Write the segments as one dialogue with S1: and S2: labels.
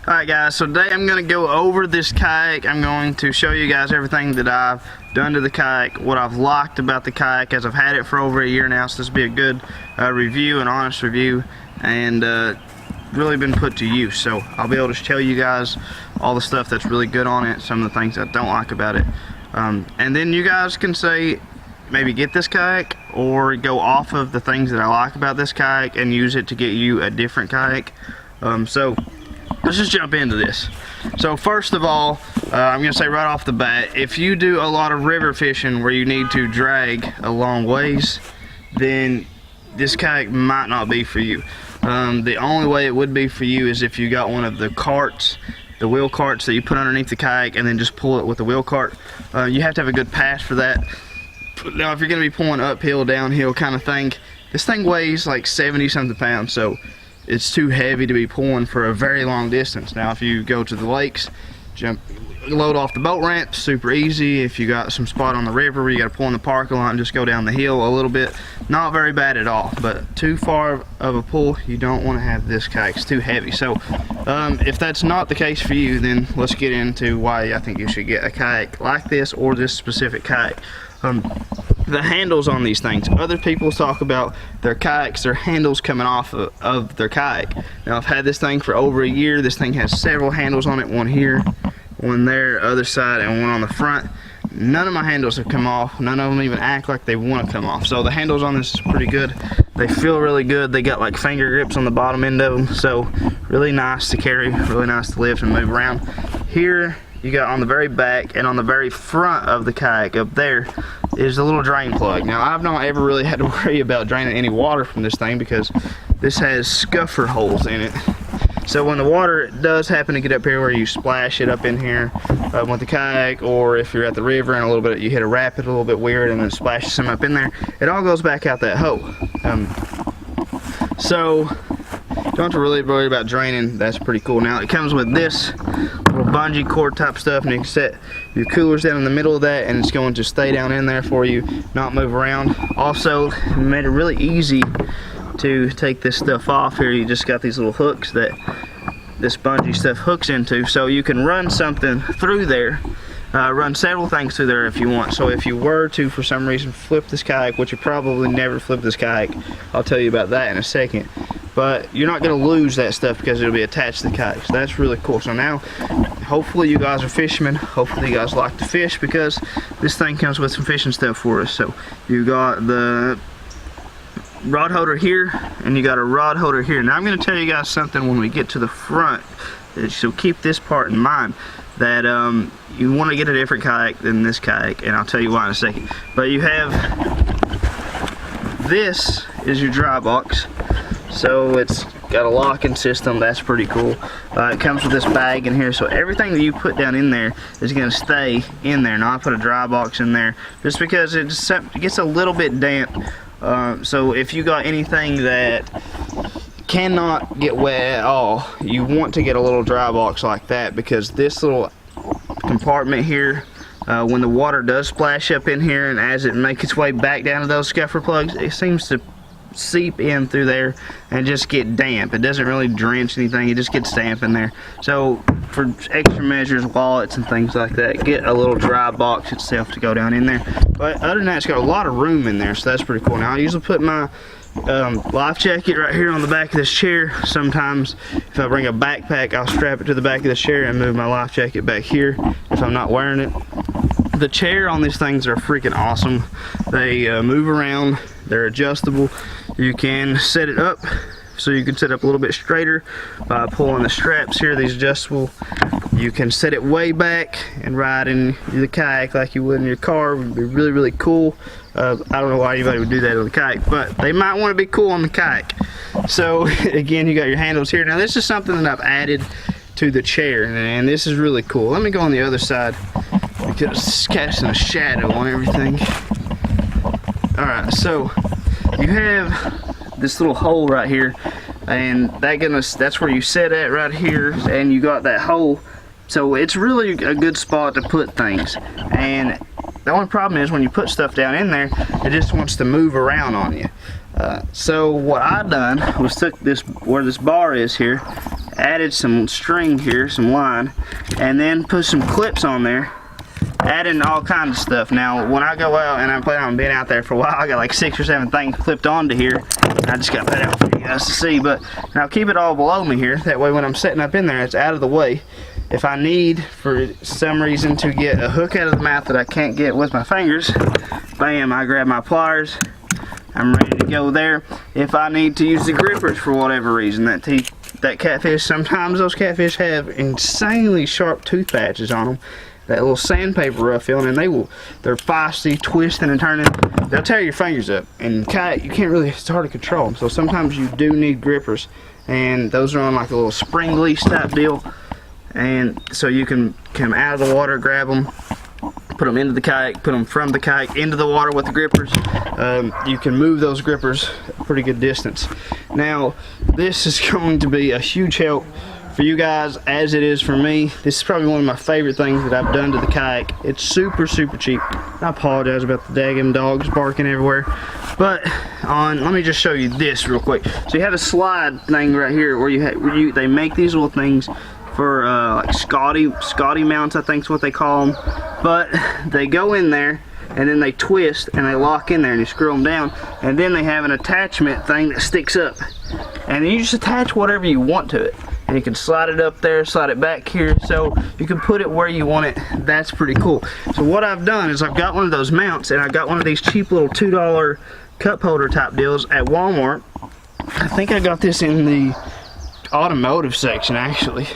S1: Alright guys, so today I'm going to go over this kayak. I'm going to show you guys everything that I've done to the kayak, what I've liked about the kayak, as I've had it for over a year now, so this will be a good review, an honest review, and really been put to use. So I'll be able to tell you guys all the stuff that's really good on it, some of the things I don't like about it, and then you guys can say maybe get this kayak or go off of the things that I like about this kayak and use it to get you a different kayak. So let's just jump into this. So first of all, I'm going to say right off the bat, if you do a lot of river fishing where you need to drag a long ways, then this kayak might not be for you. The only way it would be for you is if you got one of the carts, the wheel carts that you put underneath the kayak and then just pull it with the wheel cart. You have to have a good pass for that. Now if you're going to be pulling uphill, downhill kind of thing, this thing weighs like 70 something pounds, so it's too heavy to be pulling for a very long distance. Now if you go to the lakes, load off the boat ramp, super easy. If you got some spot on the river where you got to pull in the parking lot and just go down the hill a little bit, not very bad at all. But too far of a pull, you don't want to have this kayak. It's too heavy. So if that's not the case for you, then let's get into why I think you should get a kayak like this or this specific kayak. The handles on these things, other people talk about their kayaks, their handles coming off of their kayak. Now I've had this thing for over a year. This thing has several handles on it, one here, one there, other side, and one on the front. None of my handles have come off. None of them even act like they want to come off. So the handles on this is pretty good. They feel really good. They got like finger grips on the bottom end of them, so really nice to carry, really nice to lift and move around. Here you got on the very back and on the very front of the kayak up there is a little drain plug. Now I've not ever really had to worry about draining any water from this thing because this has scuffer holes in it. So when the water does happen to get up here where you splash it up in here with the kayak, or if you're at the river and a little bit you hit a rapid a little bit weird and then splashes some up in there, it all goes back out that hole. So don't have to really worry about draining. That's pretty cool. Now it comes with this little bungee cord type stuff, and you can set your coolers down in the middle of that and it's going to stay down in there for you, not move around. Also made it really easy to take this stuff off here. You just got these little hooks that this bungee stuff hooks into, so you can run something through there, run several things through there if you want. So if you were to for some reason flip this kayak, which you probably never flip this kayak, I'll tell you about that in a second, but you're not going to lose that stuff because it'll be attached to the kayak. So that's really cool. So now hopefully you guys are fishermen, hopefully you guys like to fish, because this thing comes with some fishing stuff for us. So you got the rod holder here and you got a rod holder here. Now I'm going to tell you guys something when we get to the front, so keep this part in mind, that you want to get a different kayak than this kayak, and I'll tell you why in a second. But you have, this is your dry box, so it's got a locking system. That's pretty cool. It comes with this bag in here, so everything that you put down in there is going to stay in there. Now I put a dry box in there just because it gets a little bit damp. So if you got anything that cannot get wet at all, you want to get a little dry box like that, because this little compartment here, when the water does splash up in here and as it makes its way back down to those scuffer plugs, it seems to seep in through there and just get damp. It doesn't really drench anything, it just gets damp in there. So for extra measures, wallets and things like that, get a little dry box itself to go down in there. But other than that, it's got a lot of room in there, so that's pretty cool. Now I usually put my life jacket right here on the back of this chair. Sometimes if I bring a backpack, I'll strap it to the back of the chair and move my life jacket back here if I'm not wearing it. The chair on these things are freaking awesome. They move around, they're adjustable. You can set it up so you can sit up a little bit straighter by pulling the straps here, these adjustable. You can set it way back and ride in the kayak like you would in your car. It would be really, really cool. I don't know why anybody would do that on the kayak, but they might want to be cool on the kayak. So again, you got your handles here. Now this is something that I've added to the chair, and this is really cool. Let me go on the other side because it's casting a shadow on everything. Alright, so you have this little hole right here, and that's where you set at right here, and you got that hole, so it's really a good spot to put things. And the only problem is when you put stuff down in there, it just wants to move around on you. So what I done was took this, where this bar is here, added some string here, some line, and then put some clips on there, adding all kinds of stuff. Now when I go out, and I'm planning on being out there for a while, I got like 6 or 7 things clipped onto here. I just got that out for you guys to see, but now keep it all below me here, that way when I'm setting up in there it's out of the way. If I need for some reason to get a hook out of the mouth that I can't get with my fingers, bam, I grab my pliers, I'm ready to go there. If I need to use the grippers for whatever reason, that catfish, sometimes those catfish have insanely sharp tooth patches on them, that little sandpaper rough feeling, and they're feisty, twisting and turning. They'll tear your fingers up, and kayak, you can't really, it's hard to control them, so sometimes you do need grippers, and those are on like a little spring release type deal, and so you can come out of the water, grab them, put them into the kayak, put them from the kayak into the water with the grippers. You can move those grippers a pretty good distance. Now this is going to be a huge help for you guys as it is for me. This is probably one of my favorite things that I've done to the kayak. It's super cheap. I apologize about the daggum dogs barking everywhere, but let me just show you this real quick. So you have a slide thing right here where they make these little things for like Scottie Mounts, I think is what they call them, but they go in there and then they twist and they lock in there, and you screw them down, and then they have an attachment thing that sticks up, and then you just attach whatever you want to it, and you can slide it up there, slide it back here, so you can put it where you want it. That's pretty cool. So what I've done is I've got one of those mounts, and I got one of these cheap little $2 cup holder type deals at Walmart. I think I got this in the automotive section actually,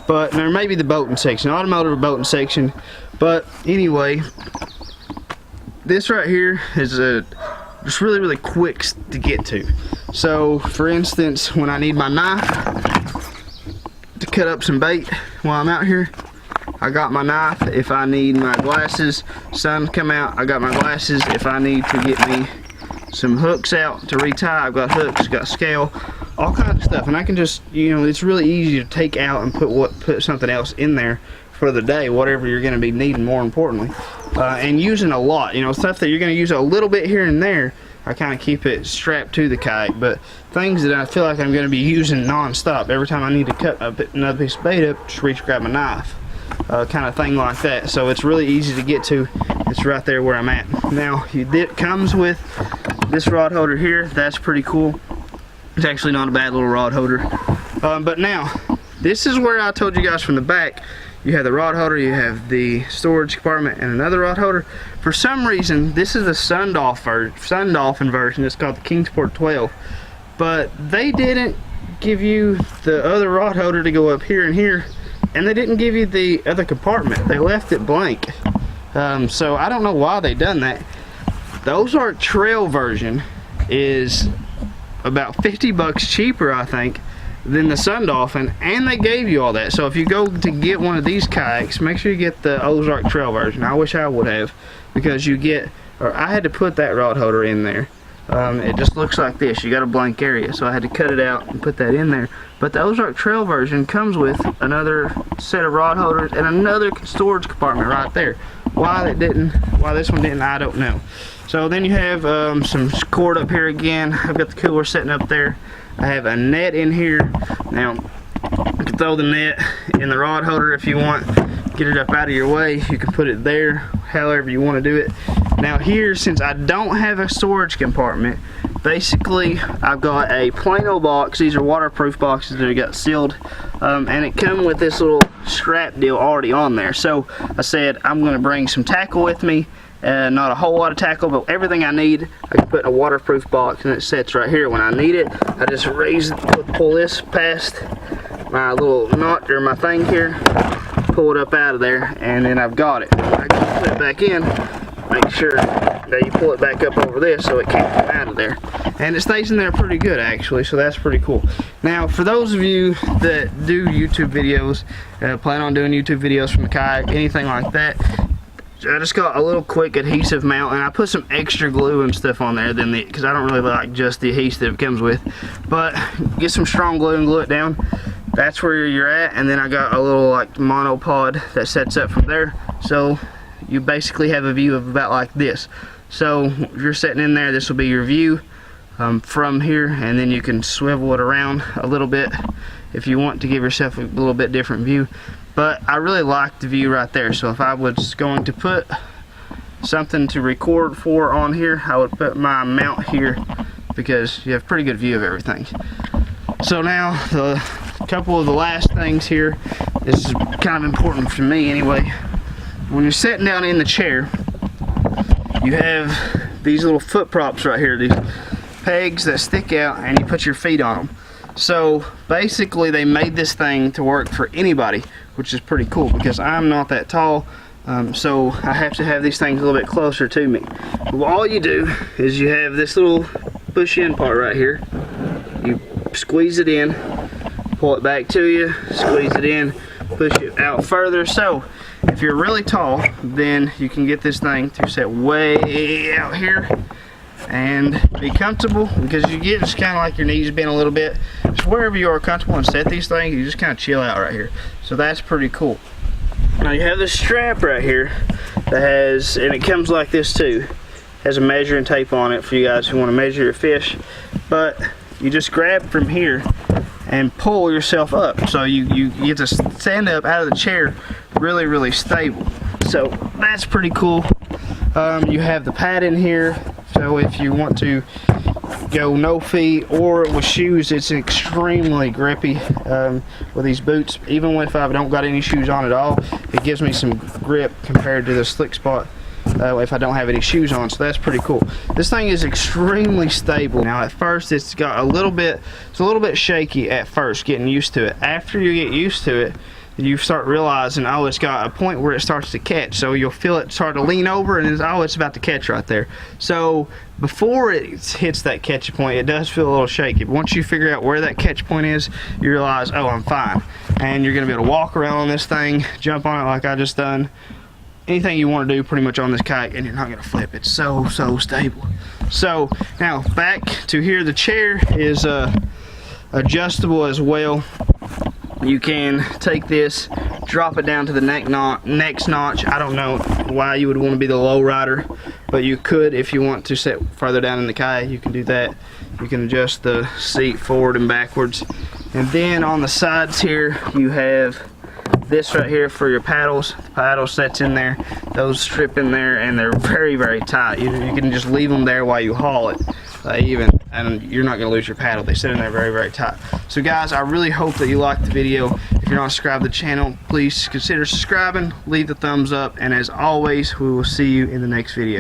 S1: but there may be the boating section, automotive or boating section. But anyway, this right here is just really quick to get to. So for instance, when I need my knife to cut up some bait while I'm out here, I got my knife. If I need my glasses, sun come out, I got my glasses. If I need to get me some hooks out to retie, I've got hooks, got scale, all kinds of stuff. And I can just, you know, it's really easy to take out and put something else in there for the day, whatever you're going to be needing, more importantly, and using a lot, you know, stuff that you're going to use a little bit here and there. I kind of keep it strapped to the kayak, but things that I feel like I'm going to be using non-stop, every time I need to cut another piece of bait up, just reach, grab my knife, kind of thing like that. So it's really easy to get to. It's right there where I'm at. Now it comes with this rod holder here. That's pretty cool. It's actually not a bad little rod holder. But now this is where I told you guys from the back, you have the rod holder, you have the storage compartment, and another rod holder. For some reason, this is the sundolphin version. It's called the Kingsport 12, but they didn't give you the other rod holder to go up here and here, and they didn't give you the other compartment. They left it blank. So I don't know why they done that. The Ozark Trail version is about 50 bucks cheaper, I think, than the sundolphin, and they gave you all that. So if you go to get one of these kayaks, make sure you get the Ozark Trail version. I wish I would have, because you get, or I had to put that rod holder in there. It just looks like this. You got a blank area, so I had to cut it out and put that in there. But the Ozark Trail version comes with another set of rod holders and another storage compartment right there. Why this one didn't, I don't know. So then you have some cord up here again. I've got the cooler sitting up there. I have a net in here. Now you can throw the net in the rod holder if you want. Get it up out of your way. You can put it there however you want to do it. Now here, since I don't have a storage compartment, basically I've got a plain old box. These are waterproof boxes that got sealed, and it come with this little strap deal already on there. So I said I'm going to bring some tackle with me. Not a whole lot of tackle, but everything I need I can put in a waterproof box, and it sits right here. When I need it, I just pull this past my little knot or my thing here, pull it up out of there, and then I've got it. I can put it back in, make sure that you pull it back up over this so it can't come out of there, and it stays in there pretty good actually, so that's pretty cool. Now for those of you that do YouTube videos, plan on doing YouTube videos from the kayak, anything like that, I just got a little quick adhesive mount, and I put some extra glue and stuff on there because I don't really like just the adhesive it comes with. But get some strong glue and glue it down. That's where you're at, and then I got a little like monopod that sets up from there. So you basically have a view of about like this. So if you're sitting in there, this will be your view from here, and then you can swivel it around a little bit if you want to give yourself a little bit different view. But I really like the view right there, so if I was going to put something to record for on here, I would put my mount here because you have a pretty good view of everything. So now the couple of the last things here, this is kind of important for me anyway. When you're sitting down in the chair, you have these little foot props right here, these pegs that stick out, and you put your feet on them. So basically they made this thing to work for anybody, which is pretty cool because I'm not that tall, so I have to have these things a little bit closer to me. Well, all you do is you have this little push in part right here. You squeeze it in, pull it back to you, squeeze it in, push it out further. So if you're really tall, then you can get this thing to set way out here and be comfortable, because you get just kind of like your knees bend a little bit. Just wherever you are comfortable and set these things, you just kind of chill out right here. So that's pretty cool. Now you have this strap right here that has, and it comes like this too, has a measuring tape on it for you guys who want to measure your fish. But you just grab from here and pull yourself up, so you get to stand up out of the chair really stable. So that's pretty cool. You have the pad in here, so if you want to go no feet or with shoes, it's extremely grippy with these boots. Even if I don't got any shoes on at all, it gives me some grip compared to the Slick Spot if I don't have any shoes on, so that's pretty cool. This thing is extremely stable. Now at first it's got a little bit shaky at first, getting used to it. After you get used to it, you start realizing, oh, it's got a point where it starts to catch, so you'll feel it start to lean over and it's about to catch right there. So before it hits that catch point, it does feel a little shaky, but once you figure out where that catch point is, you realize, oh, I'm fine, and you're gonna be able to walk around on this thing, jump on it like I just done, anything you want to do pretty much on this kayak, and you're not gonna flip. It's so stable. So now back to here, the chair is adjustable as well. You can take this, drop it down to the next notch. I don't know why you would want to be the low rider, but you could if you want to sit further down in the kayak. You can do that. You can adjust the seat forward and backwards. And then on the sides here, you have this right here for your paddles. The paddle sets in there. Those strip in there, and they're very tight. You can just leave them there while you haul it. And you're not going to lose your paddle. They sit in there very tight. So guys, I really hope that you liked the video. If you're not subscribed to the channel, please consider subscribing, leave the thumbs up, and as always, we will see you in the next video.